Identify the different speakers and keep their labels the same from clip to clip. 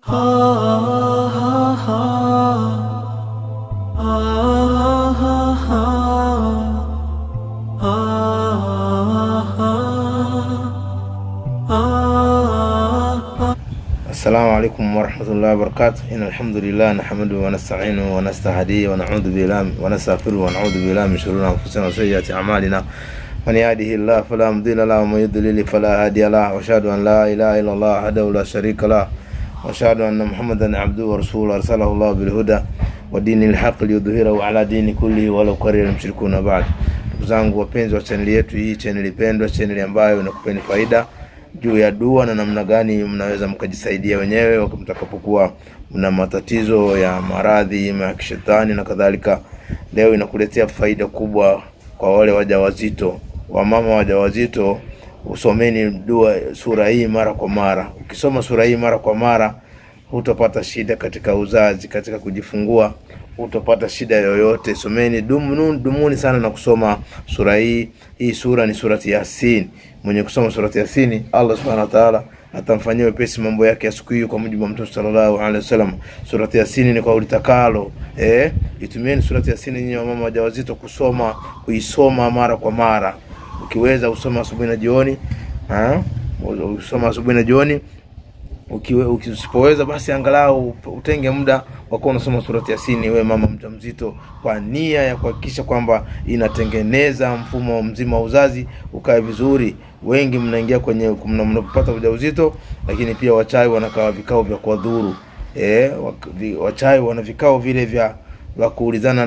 Speaker 1: السلام عليكم ورحمة الله وبركاته. إن الحمد لله نحمده ونستعينه ونستهديه ونعوذ بالله ونستغفره ونعوذ بالله من شرور أنفسنا وسيئات أعمالنا. من يهده الله فلا مضل له ومن يضلل فلا هادي له. وأشهد أن لا إله إلا الله وحده لا شريك له وأشهد أن محمدا عبده ورسوله أرسله الله بالهدى ودين الحق ليظهره على دين كله ولو كره المشركون. بعد ndugu zangu wapenzi wa channel yetu hii, channel pendwa, channel ambayo inakupeni faida juu ya dua na namna gani mnaweza mkajisaidia wenyewe wakati mtakapokuwa mna matatizo ya maradhi ya kishetani na kadhalika. Leo inakuletea faida kubwa kwa wale wajawazito, wamama wajawazito. Usomeni dua sura hii mara kwa mara. Ukisoma sura hii mara kwa mara hutopata shida katika uzazi, katika kujifungua hutopata shida yoyote. Someni dumuni sana na kusoma sura hii. Hii sura ni surati Yasin. Mwenye kusoma surati Yasin, Allah Subhanahu wa Ta'ala atamfanyia wepesi mambo yake ya siku hiyo, kwa mujibu wa Mtume sallallahu alaihi wasallam. Surati Yasin ni kwa ulitakalo. Itumieni surati Yasin nyinyi mama wajawazito kuisoma mara kwa mara. Ukiweza usome asubuhi na jioni, usome asubuhi na jioni. Ukisipoweza basi angalau utenge muda wa kuwa unasoma surati Yasin wewe mama mjamzito, kwa nia ya kuhakikisha kwamba inatengeneza mfumo mzima wa uzazi ukae vizuri. Wengi mnaingia kwenye mnapopata ujauzito, lakini pia wachawi wanakaa vikao vya kuadhuru. Wachawi wana vikao vile vya kuulizana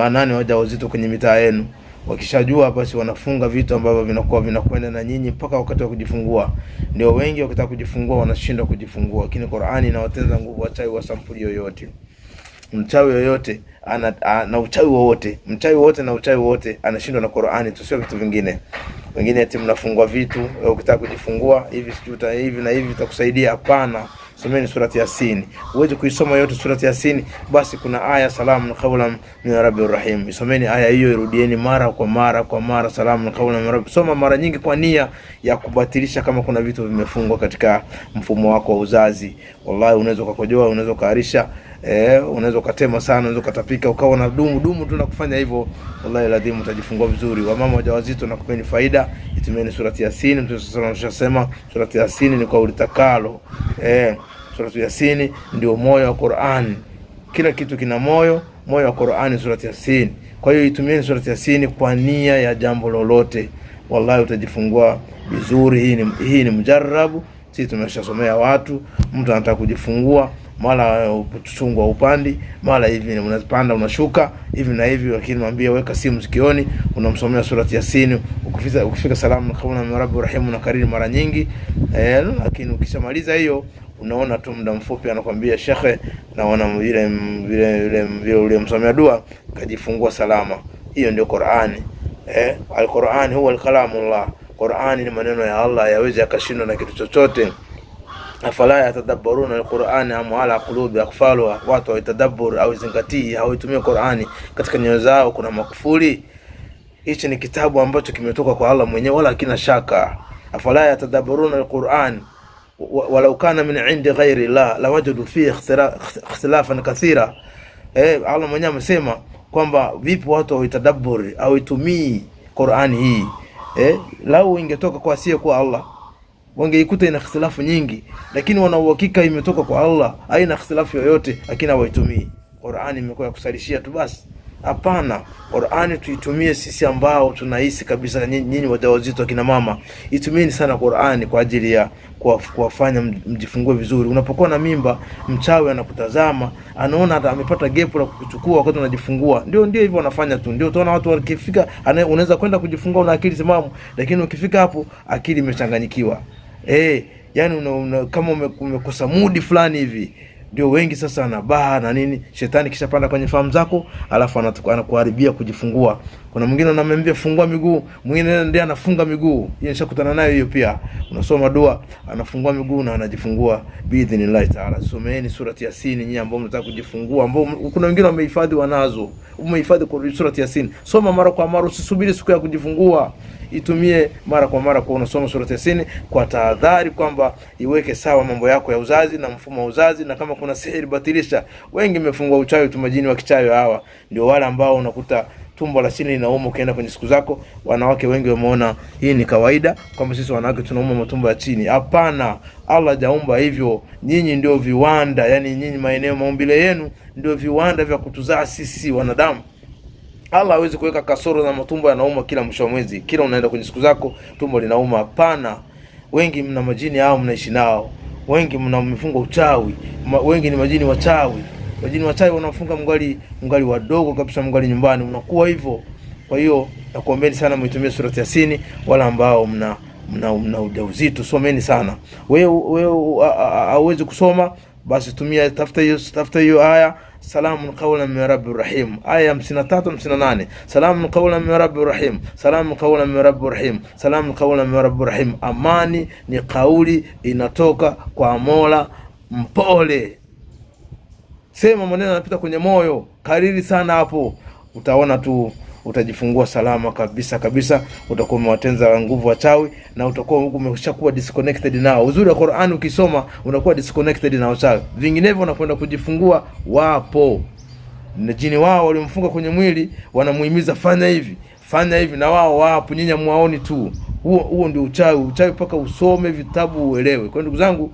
Speaker 1: nani wajawazito kwenye mitaa yenu. Wakishajua basi wanafunga vitu ambavyo vinakwenda na nyinyi mpaka wakati wa kujifungua. Ndio wengi wakitaka kujifungua wanashindwa kujifungua, lakini Qur'ani inawatenza nguvu wachawi wa sampuli yoyote. Mchawi yoyote na uchawi wowote, mchawi wote na uchawi wote anashindwa na Qur'ani, tusio vitu vingine. Wengine eti mnafungua vitu, ukitaka kujifungua hivi sijuta hivi na hivi itakusaidia. Hapana. Someni surati Yasin. Uweze kuisoma yote surati Yasin, basi kuna aya salamun qawlan min rabbir rahim. Someni aya hiyo, irudieni mara kwa mara salamun qawlan min rabbir. Soma mara nyingi kwa nia ya kubatilisha kama kuna vitu vimefungwa katika mfumo wako wa uzazi. Wallahi unaweza kukojoa, unaweza kuharisha, unaweza kutema sana, unaweza kutapika, ukawa na dumu tu na kufanya hivyo. Wallahi lazima utajifungua vizuri. Wamama wajawazito nakupeni faida, itumeni surati Yasin. Mtume sallallahu alaihi wasallam anasema surati Yasin ni kwa ulitakalo. Surati Yasin ndio moyo wa Qur'an. Kila kitu kina moyo wa Qur'an, surati Yasin. Kwa hiyo itumieni surati Yasin kwa nia ya jambo lolote. Wallahi utajifungua vizuri. Hii ni mjarabu. Sisi tumeshasomea watu, mtu anataka kujifungua, mara uchungu wa upandi, mara hivi unapanda unashuka hivi na hivi, lakini mwambie weka simu sikioni, unamsomea surati Yasin. Ukifika salamu qawlan min rabbir rahim na kariri mara nyingi. Lakini ukishamaliza hiyo, unaona tu muda mfupi anakuambia shekhe, naona vile uliyemsomea dua kajifungua salama. Hiyo ndio Qur'ani. Al-Qur'an huwa al-kalamullah. Qur'ani ni maneno ya Allah, yaweza yakashindwa na kitu chochote. Afala yatadabbaruna al-Qur'an am ala qulubi aqfalha. Watu watadabbur au zingatii, hawaitumia Qur'ani katika nyoyo zao kuna makufuri. Hichi ni kitabu ambacho kimetoka kwa Allah mwenyewe, wala kina shaka. Afala yatadabbaruna al-Qur'an walau kana min indi ghairi Allah lawajadu fihi ikhtilafan kathira. Allah mwenyewe amesema kwamba vipi watu waitadabburi au itumii Qur'ani hii. Lau ingetoka kwa asiye kwa Allah, wangeikuta ina ikhtilafu nyingi, lakini wana uhakika imetoka kwa Allah, haina ikhtilafu yoyote, lakini hawaitumii. Qur'ani imekuwa kusalishia tu basi. Hapana, Qur'ani tuitumie sisi ambao tunahisi kabisa. Nyinyi wajawazito kina mama, itumieni sana Qur'ani kwa ajili ya kuwafanya mjifungue vizuri. Unapokuwa na mimba, mchawi anakutazama, anaona hata amepata gap la kukuchukua wakati unajifungua. Ndio hivyo wanafanya tu. Ndio utaona watu wakifika, unaweza kwenda kujifungua na akili timamu, lakini ukifika hapo akili imechanganyikiwa. Yani kama umekosa mood fulani hivi, Ndio wengi sasa anabaa na nini, shetani kisha panda kwenye fahamu zako, alafu anakuharibia kujifungua. Kuna mwingine anamwambia fungua miguu, mwingine ndiye anafunga miguu. Hiyo nishakutana nayo hiyo pia. Unasoma dua, anafungua miguu na anajifungua biidhnillah taala. Someeni surati Yasin nyinyi ambao mnataka kujifungua, ambao kuna wengine wamehifadhi wanazo. Umehifadhi kwa surati Yasin. Soma mara kwa mara, usisubiri siku ya kujifungua. Itumie mara kwa mara kwa unasoma surati Yasin kwa tahadhari kwamba iweke sawa mambo yako ya uzazi na mfumo wa uzazi, na kama kuna sihiri batilisha. Wengi mmefungwa uchawi tu, majini wa kichawi hawa ndio wale ambao unakuta tumbo la chini linauma ukienda kwenye siku zako. Wanawake wengi wameona hii ni kawaida kwamba sisi wanawake tunauma matumbo ya chini. Hapana, Allah hajaumba hivyo. Nyinyi ndio viwanda, yani nyinyi maeneo maumbile yenu ndio viwanda vya kutuzaa sisi wanadamu. Allah hawezi kuweka kasoro na matumbo yanauma kila mwisho wa mwezi, kila unaenda kwenye siku zako tumbo linauma. Hapana. Wengi mna majini hao mnaishi nao, wengi mmefunga uchawi, wengi ni majini wachawi. Majini wachawi wanafunga mngali wadogo kabisa, mngali nyumbani, unakuwa hivyo. Kwa hiyo nakuombeni sana mwitumie surati Yasin. Wala ambao mna ujauzito, someni sana. Wewe hauwezi kusoma, basi tumia, tafuta hiyo aya salamun qawlan min rabbir rahim, aya 53 58. Salamun qawlan min rabbir rahim, salamun qawlan min rabbir rahim, salamun qawlan min rabbir rahim. Amani ni kauli inatoka kwa Mola mpole. Sema maneno yanapita kwenye moyo, kariri sana hapo, utaona tu utajifungua salama kabisa kabisa. Utakuwa umewatenza nguvu wachawi na utakuwa umeshakuwa disconnected nao. Uzuri wa Qur'an ukisoma unakuwa disconnected na wachawi. Vinginevyo unakwenda kujifungua, wapo na jini wao walimfunga kwenye mwili, wanamuhimiza fanya hivi, na wao wapo, nyinyi muaoni tu. Huo ndio uchawi paka usome vitabu uelewe. Kwa ndugu zangu,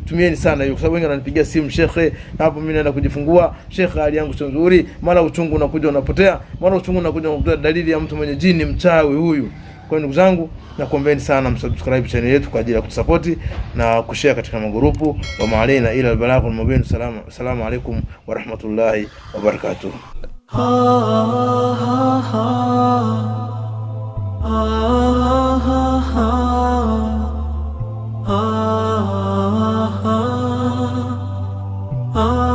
Speaker 1: tumieni sana hiyo, kwa sababu wengi wananipigia simu, shekhe, hapo mimi naenda kujifungua, shekhe, hali yangu sio nzuri, mara uchungu unakuja unapotea, mara uchungu unakuja unakuta dalili ya mtu mwenye jini, mchawi huyu. Kwa ndugu zangu, nakuombeeni sana msubscribe channel yetu kwa ajili ya kutusupport na kushare katika magrupu. Wa ma'alaina ila albalaghul mubin. Salamu alaykum wa rahmatullahi wa barakatuh. Ah